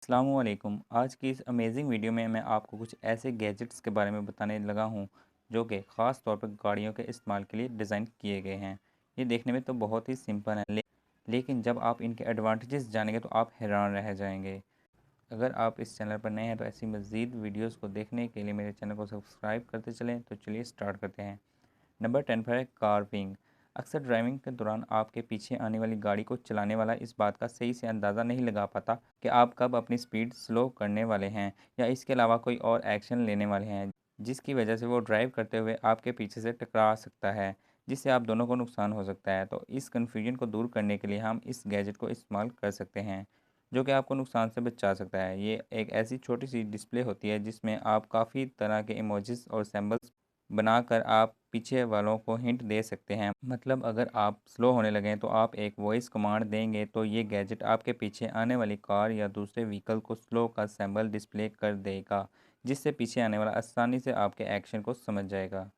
अस्सलामुअलैकुम। आज की इस अमेजिंग वीडियो में मैं आपको कुछ ऐसे गैजेट्स के बारे में बताने लगा हूं जो कि ख़ास तौर पर गाड़ियों के इस्तेमाल के लिए डिज़ाइन किए गए हैं। ये देखने में तो बहुत ही सिंपल है लेकिन जब आप इनके एडवांटेजेस जानेंगे तो आप हैरान रह जाएंगे। अगर आप इस चैनल पर नए हैं तो ऐसी मज़ीद वीडियोज़ को देखने के लिए मेरे चैनल को सब्सक्राइब करते चलें। तो चलिए स्टार्ट करते हैं। नंबर 10 पर है कार्विंग। अक्सर ड्राइविंग के दौरान आपके पीछे आने वाली गाड़ी को चलाने वाला इस बात का सही से अंदाज़ा नहीं लगा पाता कि आप कब अपनी स्पीड स्लो करने वाले हैं या इसके अलावा कोई और एक्शन लेने वाले हैं, जिसकी वजह से वो ड्राइव करते हुए आपके पीछे से टकरा सकता है, जिससे आप दोनों को नुकसान हो सकता है। तो इस कन्फ्यूजन को दूर करने के लिए हम इस गैजेट को इस्तेमाल कर सकते हैं जो कि आपको नुकसान से बचा सकता है। ये एक ऐसी छोटी सी डिस्प्ले होती है जिसमें आप काफ़ी तरह के इमोजीज और सिंबल्स बनाकर आप पीछे वालों को हिंट दे सकते हैं। मतलब अगर आप स्लो होने लगें तो आप एक वॉइस कमांड देंगे तो ये गैजेट आपके पीछे आने वाली कार या दूसरे व्हीकल को स्लो का सिंबल डिस्प्ले कर देगा, जिससे पीछे आने वाला आसानी से आपके एक्शन को समझ जाएगा।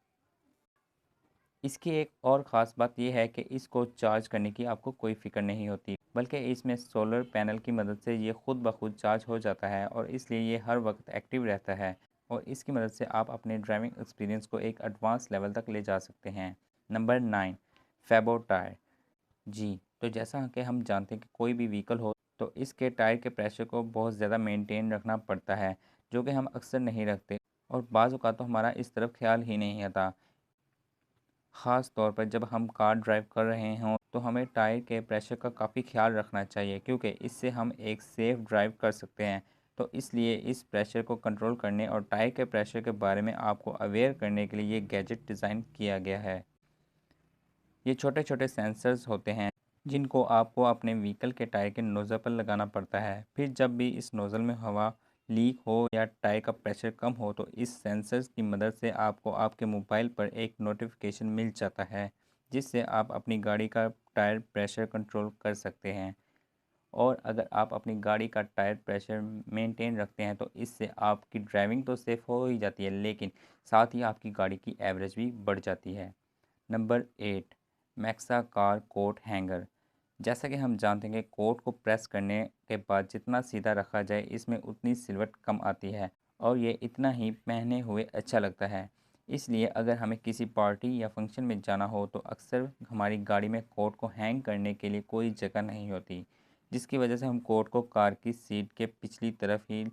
इसकी एक और ख़ास बात यह है कि इसको चार्ज करने की आपको कोई फ़िक्र नहीं होती, बल्कि इसमें सोलर पैनल की मदद से ये खुद ब खुद चार्ज हो जाता है और इसलिए ये हर वक्त एक्टिव रहता है और इसकी मदद से आप अपने ड्राइविंग एक्सपीरियंस को एक एडवांस लेवल तक ले जा सकते हैं। Number 9, फेबो tyre. जी, तो जैसा कि हम जानते हैं कि कोई भी व्हीकल हो तो इसके टायर के प्रेशर को बहुत ज़्यादा मेंटेन रखना पड़ता है, जो कि हम अक्सर नहीं रखते और बाज़ औक़ात तो हमारा इस तरफ ख्याल ही नहीं आता। ख़ास तौर पर जब हम कार ड्राइव कर रहे हों तो हमें टायर के प्रेशर का काफ़ी ख्याल रखना चाहिए, क्योंकि इससे हम एक सेफ़ ड्राइव कर सकते हैं। तो इसलिए इस प्रेशर को कंट्रोल करने और टायर के प्रेशर के बारे में आपको अवेयर करने के लिए ये गैजेट डिज़ाइन किया गया है। ये छोटे छोटे सेंसर्स होते हैं जिनको आपको अपने व्हीकल के टायर के नोज़ल पर लगाना पड़ता है। फिर जब भी इस नोज़ल में हवा लीक हो या टायर का प्रेशर कम हो तो इस सेंसर्स की मदद से आपको आपके मोबाइल पर एक नोटिफिकेशन मिल जाता है, जिससे आप अपनी गाड़ी का टायर प्रेशर कंट्रोल कर सकते हैं। और अगर आप अपनी गाड़ी का टायर प्रेशर मेंटेन रखते हैं तो इससे आपकी ड्राइविंग तो सेफ़ हो ही जाती है, लेकिन साथ ही आपकी गाड़ी की एवरेज भी बढ़ जाती है। Number 8, मैक्सा car coat hanger. जैसा कि हम जानते हैं कि कोट को प्रेस करने के बाद जितना सीधा रखा जाए इसमें उतनी सिलवट कम आती है और ये इतना ही पहने हुए अच्छा लगता है। इसलिए अगर हमें किसी पार्टी या फंक्शन में जाना हो तो अक्सर हमारी गाड़ी में कोट को हैंग करने के लिए कोई जगह नहीं होती, जिसकी वजह से हम कोट को कार की सीट के पिछली तरफ ही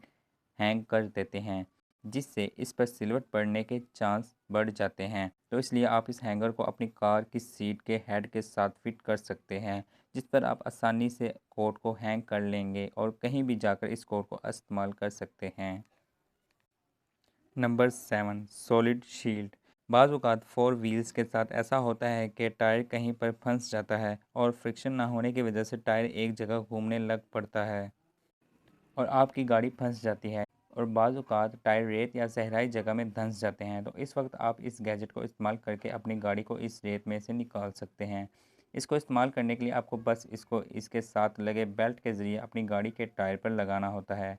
हैंग कर देते हैं, जिससे इस पर सिलवट पड़ने के चांस बढ़ जाते हैं। तो इसलिए आप इस हैंगर को अपनी कार की सीट के हेड के साथ फिट कर सकते हैं, जिस पर आप आसानी से कोट को हैंग कर लेंगे और कहीं भी जाकर इस कोट को इस्तेमाल कर सकते हैं। Number 7, solid shield. बाज़ औक़ात फोर व्हील्स के साथ ऐसा होता है कि टायर कहीं पर फंस जाता है और फ्रिक्शन ना होने की वजह से टायर एक जगह घूमने लग पड़ता है और आपकी गाड़ी फंस जाती है और बाज़ औक़ात टायर रेत या सहराई जगह में धंस जाते हैं। तो इस वक्त आप इस गैजेट को इस्तेमाल करके अपनी गाड़ी को इस रेत में से निकाल सकते हैं। इसको इस्तेमाल करने के लिए आपको बस इसको इसके साथ लगे बेल्ट के ज़रिए अपनी गाड़ी के टायर पर लगाना होता है।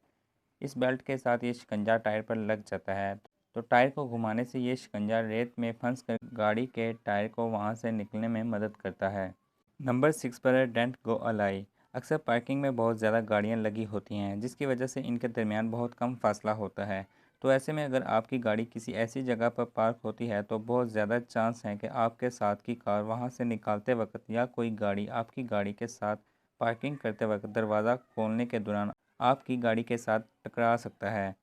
इस बेल्ट के साथ ये शिकंजा टायर पर लग जाता है, तो टायर को घुमाने से ये शिकंजा रेत में फंस कर गाड़ी के टायर को वहाँ से निकलने में मदद करता है। नंबर 6 पर है डेंट गो अलाई। अक्सर पार्किंग में बहुत ज़्यादा गाड़ियाँ लगी होती हैं, जिसकी वजह से इनके दरमियान बहुत कम फासला होता है। तो ऐसे में अगर आपकी गाड़ी किसी ऐसी जगह पर पार्क होती है तो बहुत ज़्यादा चांस है कि आपके साथ की कार वहां से निकालते वक्त या कोई गाड़ी आपकी गाड़ी के साथ पार्किंग करते वक्त दरवाज़ा खोलने के दौरान आपकी गाड़ी के साथ टकरा सकता है,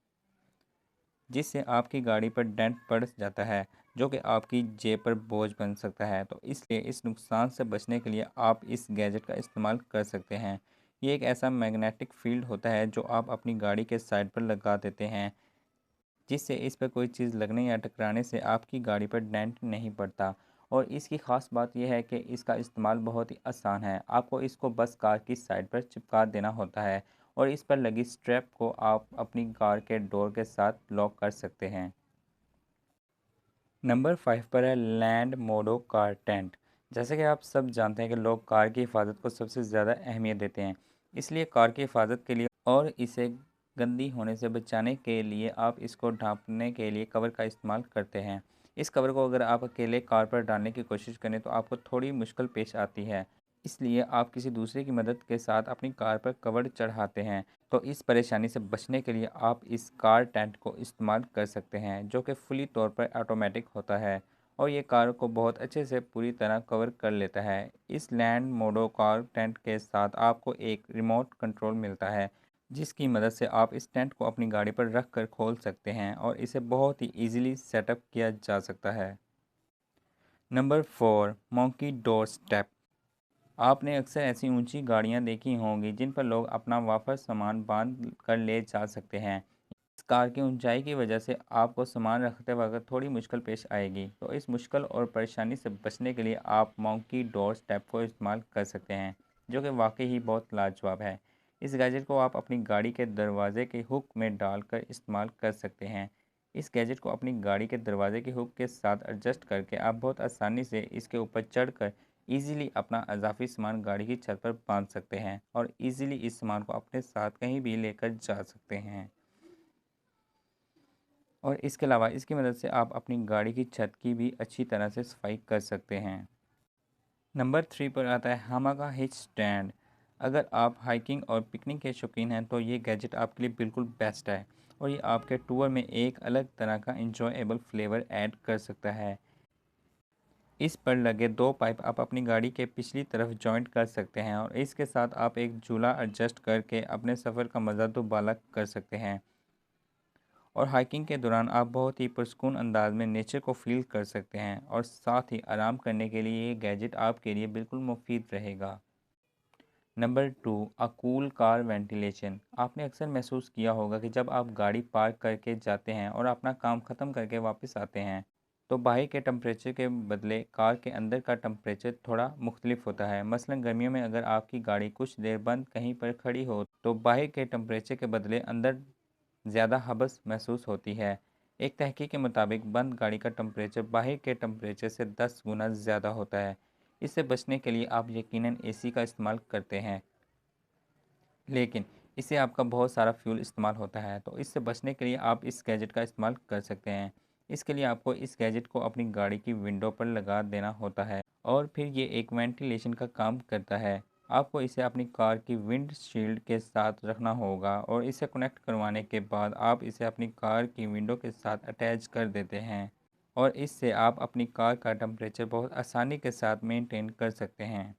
जिससे आपकी गाड़ी पर डेंट पड़ जाता है जो कि आपकी जेब पर बोझ बन सकता है। तो इसलिए इस नुकसान से बचने के लिए आप इस गैजेट का इस्तेमाल कर सकते हैं। ये एक ऐसा मैग्नेटिक फील्ड होता है जो आप अपनी गाड़ी के साइड पर लगा देते हैं, जिससे इस पर कोई चीज़ लगने या टकराने से आपकी गाड़ी पर डेंट नहीं पड़ता। और इसकी ख़ास बात यह है कि इसका इस्तेमाल बहुत ही आसान है। आपको इसको बस कार की साइड पर चिपका देना होता है और इस पर लगी स्ट्रैप को आप अपनी कार के डोर के साथ लॉक कर सकते हैं। नंबर 5 पर है लैंड मोडो कार टेंट। जैसे कि आप सब जानते हैं कि लोग कार की हिफाजत को सबसे ज़्यादा अहमियत देते हैं, इसलिए कार की हिफाजत के लिए और इसे गंदी होने से बचाने के लिए आप इसको ढांपने के लिए कवर का इस्तेमाल करते हैं। इस कवर को अगर आप अकेले कार पर डालने की कोशिश करें तो आपको थोड़ी मुश्किल पेश आती है, इसलिए आप किसी दूसरे की मदद के साथ अपनी कार पर कवर चढ़ाते हैं। तो इस परेशानी से बचने के लिए आप इस कार टेंट को इस्तेमाल कर सकते हैं, जो कि फुली तौर पर ऑटोमेटिक होता है और ये कार को बहुत अच्छे से पूरी तरह कवर कर लेता है। इस लैंड मोडो कार टेंट के साथ आपको एक रिमोट कंट्रोल मिलता है, जिसकी मदद से आप इस टेंट को अपनी गाड़ी पर रख कर खोल सकते हैं और इसे बहुत ही ईजिली सेटअप किया जा सकता है। Number 4, monkey door step. आपने अक्सर ऐसी ऊंची गाड़ियां देखी होंगी जिन पर लोग अपना वापस सामान बांध कर ले जा सकते हैं। इस कार की ऊंचाई की वजह से आपको सामान रखते वक्त थोड़ी मुश्किल पेश आएगी, तो इस मुश्किल और परेशानी से बचने के लिए आप मॉन्की डोर स्टेप को इस्तेमाल कर सकते हैं, जो कि वाकई ही बहुत लाजवाब है। इस गैजेट को आप अपनी गाड़ी के दरवाजे के हुक में डालकर इस्तेमाल कर सकते हैं। इस गैजेट को अपनी गाड़ी के दरवाजे के हुक के साथ एडजस्ट करके आप बहुत आसानी से इसके ऊपर चढ़कर इजीली अपना इजाफी सामान गाड़ी की छत पर बांध सकते हैं और इजीली इस सामान को अपने साथ कहीं भी लेकर जा सकते हैं। और इसके अलावा इसकी मदद से आप अपनी गाड़ी की छत की भी अच्छी तरह से सफाई कर सकते हैं। नंबर 3 पर आता है हामागा हिच स्टैंड। अगर आप हाइकिंग और पिकनिक के शौकीन हैं तो ये गैजेट आपके लिए बिल्कुल बेस्ट है और ये आपके टूर में एक अलग तरह का इंजॉयबल फ्लेवर ऐड कर सकता है। इस पर लगे 2 पाइप आप अपनी गाड़ी के पिछली तरफ जॉइंट कर सकते हैं और इसके साथ आप एक झूला एडजस्ट करके अपने सफ़र का मज़ा दोबाला कर सकते हैं। और हाइकिंग के दौरान आप बहुत ही पुरस्कून अंदाज में नेचर को फील कर सकते हैं और साथ ही आराम करने के लिए ये गैजेट आपके लिए बिल्कुल मुफीद रहेगा। Number 2, cool car ventilation. आपने अक्सर महसूस किया होगा कि जब आप गाड़ी पार्क करके जाते हैं और अपना काम ख़त्म करके वापस आते हैं तो बाहर के टेम्परेचर के बदले कार के अंदर का टेम्परेचर थोड़ा मुख्तलिफ होता है। मसलन गर्मियों में अगर आपकी गाड़ी कुछ देर बंद कहीं पर खड़ी हो तो बाहर के टेम्परेचर के बदले अंदर ज़्यादा हबस महसूस होती है। एक तहकीक के मुताबिक बंद गाड़ी का टेम्परेचर बाहर के टेम्परेचर से 10 गुना ज़्यादा होता है। इससे बचने के लिए आप यकीनन एसी का इस्तेमाल करते हैं, लेकिन इससे आपका बहुत सारा फ्यूल इस्तेमाल होता है, तो इससे बचने के लिए आप इस गैजेट का इस्तेमाल कर सकते हैं। इसके लिए आपको इस गैजेट को अपनी गाड़ी की विंडो पर लगा देना होता है और फिर ये एक वेंटिलेशन का काम करता है। आपको इसे अपनी कार की विंड शील्ड के साथ रखना होगा और इसे कनेक्ट करवाने के बाद आप इसे अपनी कार की विंडो के साथ अटैच कर देते हैं और इससे आप अपनी कार का टेम्परेचर बहुत आसानी के साथ मेंटेन कर सकते हैं।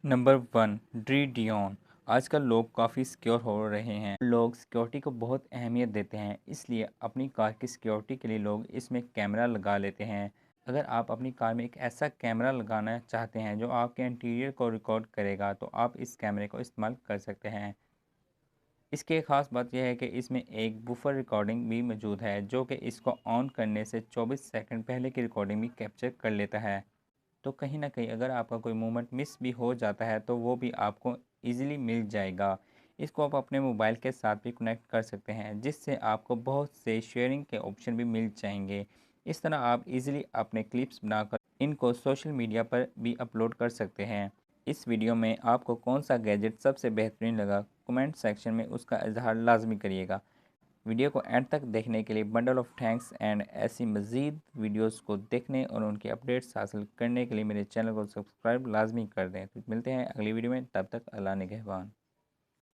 नंबर 1, ड्री डियोन। आजकल लोग काफ़ी सिक्योर हो रहे हैं, लोग सिक्योरिटी को बहुत अहमियत देते हैं, इसलिए अपनी कार की सिक्योरिटी के लिए लोग इसमें कैमरा लगा लेते हैं। अगर आप अपनी कार में एक ऐसा कैमरा लगाना चाहते हैं जो आपके इंटीरियर को रिकॉर्ड करेगा तो आप इस कैमरे को इस्तेमाल कर सकते हैं। इसकी एक ख़ास बात यह है कि इसमें एक बुफर रिकॉर्डिंग भी मौजूद है, जो कि इसको ऑन करने से 24 सेकंड पहले की रिकॉर्डिंग भी कैप्चर कर लेता है। तो कहीं न कहीं अगर आपका कोई मूवमेंट मिस भी हो जाता है तो वो भी आपको ईज़िली मिल जाएगा। इसको आप अपने मोबाइल के साथ भी कनेक्ट कर सकते हैं, जिससे आपको बहुत से शेयरिंग के ऑप्शन भी मिल जाएंगे। इस तरह आप ईज़िली अपने क्लिप्स बनाकर इनको सोशल मीडिया पर भी अपलोड कर सकते हैं। इस वीडियो में आपको कौन सा गैजेट सबसे बेहतरीन लगा, कमेंट सेक्शन में उसका इजहार लाजमी करिएगा। वीडियो को एंड तक देखने के लिए बंडल ऑफ थैंक्स एंड ऐसी मज़ीद वीडियोस को देखने और उनके अपडेट्स हासिल करने के लिए मेरे चैनल को सब्सक्राइब लाजमी कर दें। तो मिलते हैं अगली वीडियो में, तब तक अल्लाह निगहबान।